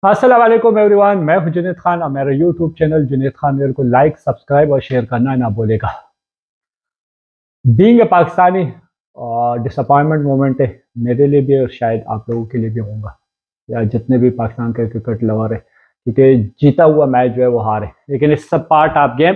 अस्सलाम वालेकुम एवरीवन, मैं हूं जुनैद खान और मेरा यूट्यूब चैनल जुनैद खान मेरे को लाइक सब्सक्राइब और शेयर करना ना बोलेगा। Being a Pakistani disappointment moment है मेरे लिए भी और शायद आप लोगों के लिए भी होगा, या जितने भी पाकिस्तान के क्रिकेट लवर है, क्योंकि जीता हुआ मैच जो है वो हार है, लेकिन इट्स सब पार्ट ऑफ गेम।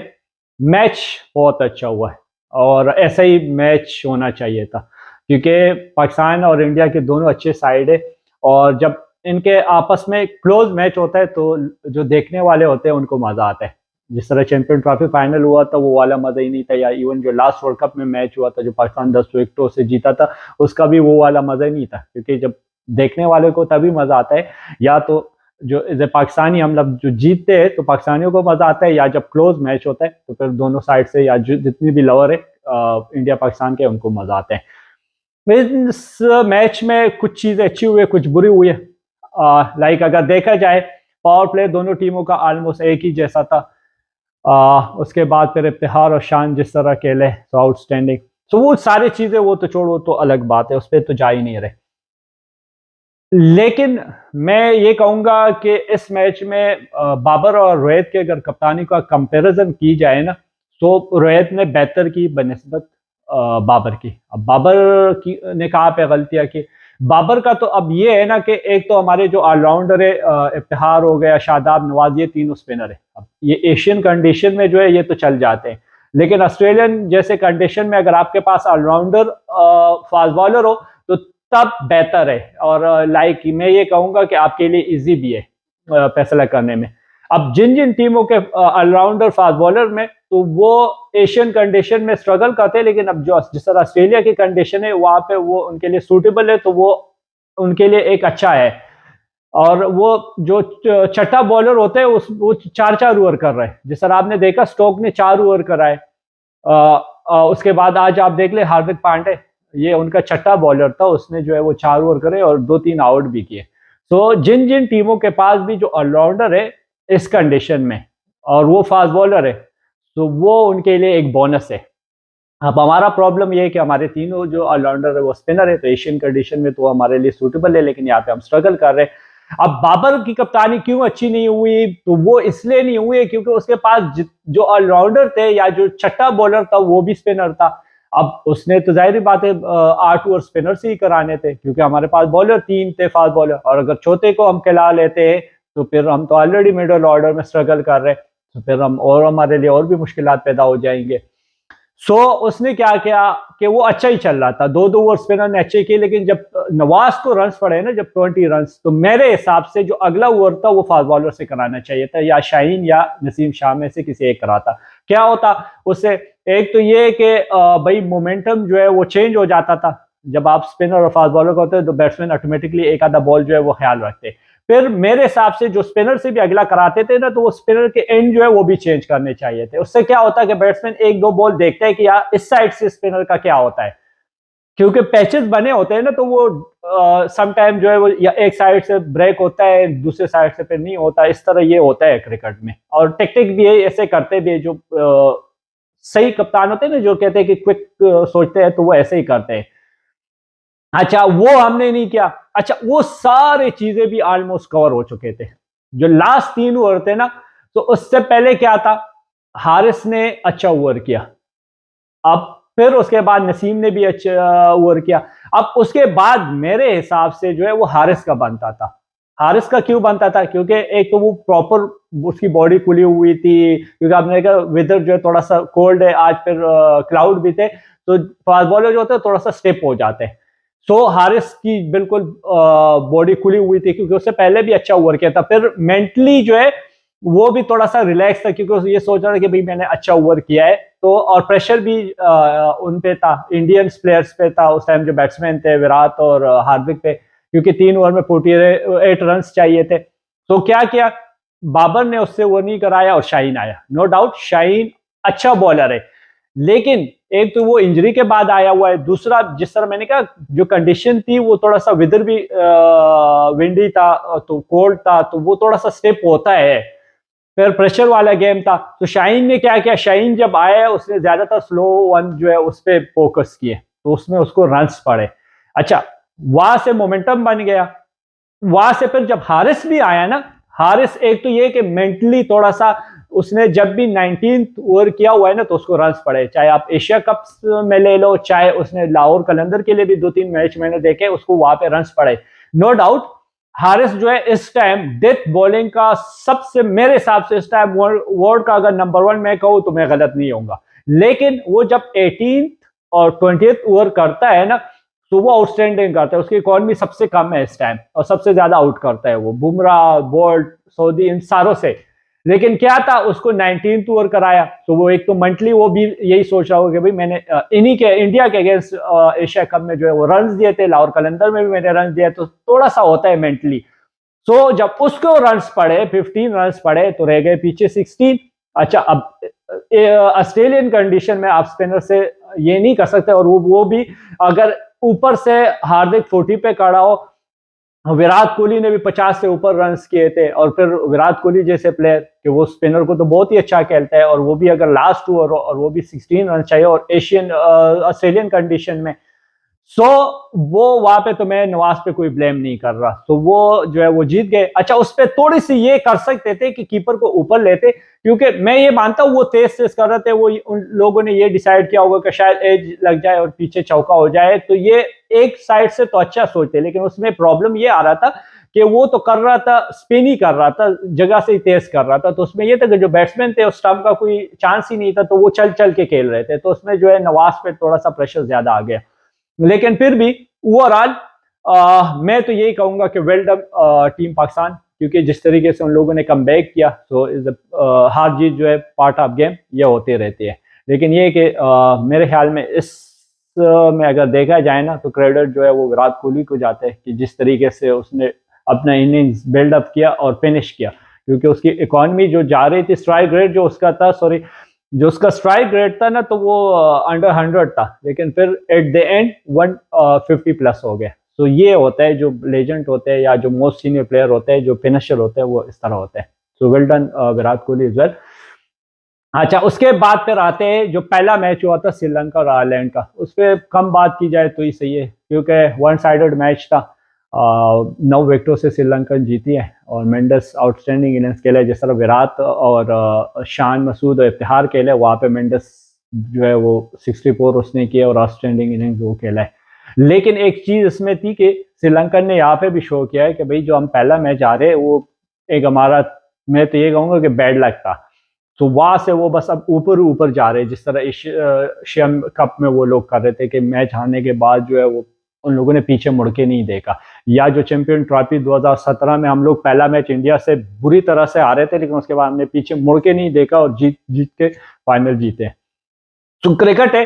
मैच बहुत अच्छा हुआ है और ऐसा ही मैच होना चाहिए था, क्योंकि पाकिस्तान और इंडिया के दोनों अच्छे साइड है। और जब इनके आपस में क्लोज मैच होता है तो जो देखने वाले होते हैं उनको मजा आता है। जिस तरह चैंपियन ट्रॉफी फाइनल हुआ था वो वाला मजा ही नहीं था, या इवन जो लास्ट वर्ल्ड कप में मैच हुआ था जो पाकिस्तान 10 विकेटों से जीता था, उसका भी वो वाला मजा ही नहीं था, क्योंकि जब देखने वाले को तभी मजा आता है, या तो जो पाकिस्तानी हम लोग जो जीतते हैं तो पाकिस्तानियों को मजा आता है, या जब क्लोज मैच होता है तो फिर दोनों साइड से या जितनी भी लवर है इंडिया पाकिस्तान के, उनको मजा आते हैं। इस मैच में कुछ चीजें अच्छी हुई है, कुछ बुरी हुई है। लाइक अगर देखा जाए, पावर प्ले दोनों टीमों का ऑलमोस्ट एक ही जैसा था। उसके बाद फिर इफ्तिखार और शान जिस तरह खेले तो आउटस्टैंडिंग। तो वो सारी चीजें वो तो छोड़ो, तो अलग बात है, उस पर तो जा ही नहीं रहे। लेकिन मैं ये कहूंगा कि इस मैच में बाबर और रोहित के अगर कप्तानी का कंपैरिजन की जाए ना, तो रोहित ने बेहतर की बनस्बत बाबर की। अब बाबर की ने कहाँ पे गलतियां की? बाबर का तो अब ये है ना कि एक तो हमारे जो ऑलराउंडर है, इफ्तिखार हो गया, शादाब, नवाज, ये तीनों स्पिनर है। अब ये एशियन कंडीशन में जो है ये तो चल जाते हैं, लेकिन ऑस्ट्रेलियन जैसे कंडीशन में अगर आपके पास ऑलराउंडर फास्ट बॉलर हो तो तब बेहतर है। और लाइक मैं ये कहूंगा कि आपके लिए इजी भी है फैसला करने में। अब जिन जिन टीमों के ऑलराउंडर फास्ट बॉलर में, तो वो एशियन कंडीशन में स्ट्रगल करते हैं, लेकिन अब जो जिस तरह ऑस्ट्रेलिया की कंडीशन है वहां पे वो उनके लिए सूटेबल है, तो वो उनके लिए एक अच्छा है। और वो जो छठा बॉलर होते हैं वो चार चार ओवर कर रहे हैं, जिस तरह आपने देखा स्टोक ने 4 ओवर कराए। उसके बाद आज आप देख ले हार्दिक पांडे, ये उनका छठा बॉलर था, उसने जो है वो 4 ओवर करे और 2-3 आउट भी किए। तो जिन जिन टीमों के पास भी जो ऑलराउंडर है इस कंडीशन में और वो फास्ट बॉलर है, तो वो उनके लिए एक बोनस है। अब हमारा प्रॉब्लम ये है कि हमारे तीनों जो ऑलराउंडर है वो स्पिनर है, तो एशियन कंडीशन में तो हमारे लिए सूटेबल है, लेकिन यहाँ पे हम स्ट्रगल कर रहे हैं। अब बाबर की कप्तानी क्यों अच्छी नहीं हुई? तो वो इसलिए नहीं हुई क्योंकि उसके पास जो ऑलराउंडर थे या जो छठा बॉलर था वो भी स्पिनर था। अब उसने तो जाहिर बात है 8 ओवर स्पिनर से ही कराने थे, क्योंकि हमारे पास बॉलर 3 थे फास्ट बॉलर, और अगर चौथे को हम खिला लेते हैं तो फिर हम तो ऑलरेडी मिडल ऑर्डर में स्ट्रगल कर रहे हैं, तो फिर हम और हमारे लिए और भी मुश्किल पैदा हो जाएंगे। सो उसने क्या किया कि वो अच्छा ही चल रहा था, 2-2 ओवर स्पिनर ने अच्छे किए, लेकिन जब नवाज को रन पड़े ना, जब 20 रन, तो मेरे हिसाब से जो अगला ओवर था वो फास्ट बॉलर से कराना चाहिए था, या शाहीन या नसीम शाह में से किसी एक कराता। क्या होता उससे? एक तो ये कि भाई मोमेंटम जो है वो चेंज हो जाता था। जब आप स्पिनर और फास्ट बॉलर होते हैं तो बैट्समैन ऑटोमेटिकली एक आधा बॉल जो है वो ख्याल रखते। फिर मेरे हिसाब से जो स्पिनर से भी अगला कराते थे ना, तो वो स्पिनर के एंड जो है वो भी चेंज करने चाहिए थे। उससे क्या होता है कि बैट्समैन एक दो बॉल देखता है कि यार इस साइड से स्पिनर का क्या होता है, क्योंकि पैचेस बने होते हैं ना, तो वो सम टाइम जो है वो या एक साइड से ब्रेक होता है, दूसरे साइड से फिर नहीं होता। इस तरह ये होता है क्रिकेट में, और टेक्निक भी है, ऐसे करते भी है। जो सही कप्तान होते हैं ना, जो कहते हैं कि क्विक सोचते हैं, तो वो ऐसे ही करते हैं। अच्छा, वो हमने नहीं किया। अच्छा, वो सारी चीजें भी ऑलमोस्ट कवर हो चुके थे। जो लास्ट 3 ओवर थे ना, तो उससे पहले क्या था, हारिस ने अच्छा ओवर किया। अब फिर उसके बाद नसीम ने भी अच्छा ओवर किया। अब उसके बाद मेरे हिसाब से जो है वो हारिस का बनता था। हारिस का क्यों बनता था? क्योंकि एक तो वो प्रॉपर उसकी बॉडी खुली हुई थी, क्योंकि आपने देखा वेदर जो है थोड़ा सा कोल्ड है आज, फिर क्लाउड भी थे, तो फास्ट बॉलर जो होते हैं थोड़ा सा स्टेप हो जाते हैं। सो हारिस की बिल्कुल बॉडी खुली हुई थी, क्योंकि उससे पहले भी अच्छा ओवर किया था। फिर मेंटली जो है वो भी थोड़ा सा रिलैक्स था, क्योंकि ये सोच रहा था कि भाई मैंने अच्छा ओवर किया है। तो और प्रेशर भी उन पे था, इंडियन प्लेयर्स पे था उस टाइम, जो बैट्समैन थे विराट और हार्दिक पे, क्योंकि 3 ओवर में 48 रन चाहिए थे। तो क्या किया, बाबर ने उससे वो नहीं कराया और शाहीन आया। नो डाउट शाहीन अच्छा बॉलर है, लेकिन एक तो वो इंजरी के बाद आया हुआ है, दूसरा जिस तरह मैंने कहा जो कंडीशन थी वो थोड़ा सा विदर भी विंडी था, तो कोल्ड था, तो वो थोड़ा सा स्टेप होता है। फिर प्रेशर वाला गेम था, तो शाहीन ने क्या किया, शाहीन जब आया उसने ज्यादातर स्लो वन जो है उस पर फोकस किए, तो उसमें उसको रन्स पड़े। अच्छा, वहां से मोमेंटम बन गया। वहां से फिर जब हारिस भी आया ना, हारिस एक तो ये कि मेंटली थोड़ा सा उसने जब भी 19th ओवर किया हुआ है ना तो उसको रन्स पड़े, चाहे आप एशिया कप में ले लो, चाहे उसने लाहौर कलंदर के लिए भी 2-3 मैच मैंने देखे, उसको वहां पे रन्स पड़े। नो डाउट हारिस जो है इस टाइम डेथ बॉलिंग का सबसे, मेरे हिसाब से इस टाइम वर्ल्ड का अगर नंबर 1 मैं कहूँ तो मैं गलत नहीं होऊंगा। लेकिन वो जब 18th और 20th ओवर करता है ना तो वो आउटस्टैंडिंग करता है, उसकी इकॉनमी सबसे कम है इस टाइम और सबसे ज्यादा आउट करता है वो बुमराह, बोल्ट, सऊदी, इन सारों से। लेकिन क्या था, उसको 19th ओवर कराया तो वो एक तो मेंटली वो भी यही सोच रहा होगा कि भाई मैंने इन्हीं के इंडिया के अगेंस्ट एशिया कप में जो है वो रन दिए थे, लाहौर कलंदर में भी मैंने रन दिया, तो थोड़ा सा होता है मेंटली। सो जब उसको रन्स पड़े 15 रन्स पड़े तो रह गए पीछे 16। अच्छा, अब ऑस्ट्रेलियन कंडीशन में आप स्पिनर से ये नहीं कर सकते, और वो भी अगर ऊपर से हार्दिक 40 पे खड़ा हो, विराट कोहली ने भी 50 से ऊपर रन्स किए थे, और फिर विराट कोहली जैसे प्लेयर कि वो स्पिनर को तो बहुत ही अच्छा खेलता है, और वो भी अगर लास्ट ओवर हो और वो भी 16 रन चाहिए और एशियन ऑस्ट्रेलियन कंडीशन में, सो वो वहां पे तो मैं नवाज पे कोई ब्लेम नहीं कर रहा, तो वो जो है वो जीत गए। अच्छा, उस पर थोड़ी सी ये कर सकते थे कि कीपर को ऊपर लेते, क्योंकि मैं ये मानता हूँ वो तेज तेज कर रहे थे, वो उन लोगों ने ये डिसाइड किया होगा कि शायद एज लग जाए और पीछे चौका हो जाए, तो ये एक साइड से तो अच्छा सोचते, लेकिन उसमें प्रॉब्लम ये आ रहा था कि वो तो कर रहा था, स्पिन ही कर रहा था, जगह से ही तेज कर रहा था, तो उसमें ये था कि जो बैट्समैन थे उस स्टंप का कोई चांस ही नहीं था, तो वो चल चल के खेल रहे थे, तो उसमें जो है नवाज पे थोड़ा सा प्रेशर ज्यादा आ गया। लेकिन फिर भी ओवरऑल मैं तो यही कहूंगा कि वेल डन टीम पाकिस्तान, क्योंकि जिस तरीके से उन लोगों ने कम बैक किया, तो हार जीत जो है पार्ट ऑफ गेम, ये होते रहती है। लेकिन ये कि मेरे ख्याल में इस में अगर देखा जाए ना तो क्रेडिट जो है वो विराट कोहली को जाता है कि जिस तरीके से उसने अपना इनिंग्स बिल्डअप किया और फिनिश किया, क्योंकि उसकी इकॉनमी जो जा रही थी, स्ट्राइक रेट जो उसका था, सॉरी, जो उसका स्ट्राइक रेट था ना, तो वो अंडर 100 था, लेकिन फिर एट द एंड 150 प्लस हो गया। तो ये होता है, जो लेजेंड होते हैं या जो मोस्ट सीनियर प्लेयर होते हैं, जो फिनिशर होते हैं, वो इस तरह होते हैं। So well done Virat Kohli is well. अच्छा, उसके बाद फिर आते हैं जो पहला मैच हुआ था श्रीलंका और आयरलैंड का, उस पर कम बात की जाए तो ही सही है, क्योंकि वन साइडेड मैच था। 9 विकेटों से श्रीलंका जीती है, और मेंडस आउटस्टैंडिंग इनिंग्स खेला है, जिस तरह विराट और शान मसूद और इफ्तिहार खेले, वहाँ पे मेंडस जो है वो 64 उसने किया और आउटस्टैंडिंग इनिंग्स वो खेला है। लेकिन एक चीज इसमें थी कि श्रीलंका ने यहाँ पे भी शो किया है कि भाई जो हम पहला मैच आ रहे हैं वो एक हमारा, मैं तो ये कहूँगा कि बैड लक था। तो वहां से वो बस अब ऊपर ऊपर जा रहे हैं, जिस तरह एशिया कप में वो लोग कर रहे थे कि मैच हारने के बाद जो है वो उन लोगों ने पीछे मुड़ के नहीं देखा, या जो चैंपियन ट्रॉफी 2017 में हम लोग पहला मैच इंडिया से बुरी तरह से हारे थे, लेकिन उसके बाद हमने पीछे मुड़ के नहीं देखा और जीत जीत के फाइनल जीते। तो क्रिकेट है,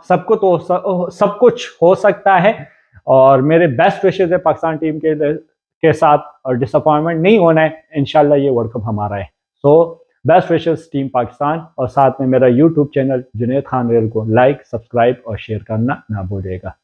सबको तो सब कुछ हो सकता है, और मेरे बेस्ट विशेज है पाकिस्तान टीम के साथ, और डिसअपॉइंटमेंट नहीं होना है, इंशाल्लाह ये वर्ल्ड कप हमारा है। So best wishes team Pakistan, और साथ में मेरा YouTube channel Junaid Khan rail को लाइक, सब्सक्राइब और शेयर करना ना भूलिएगा।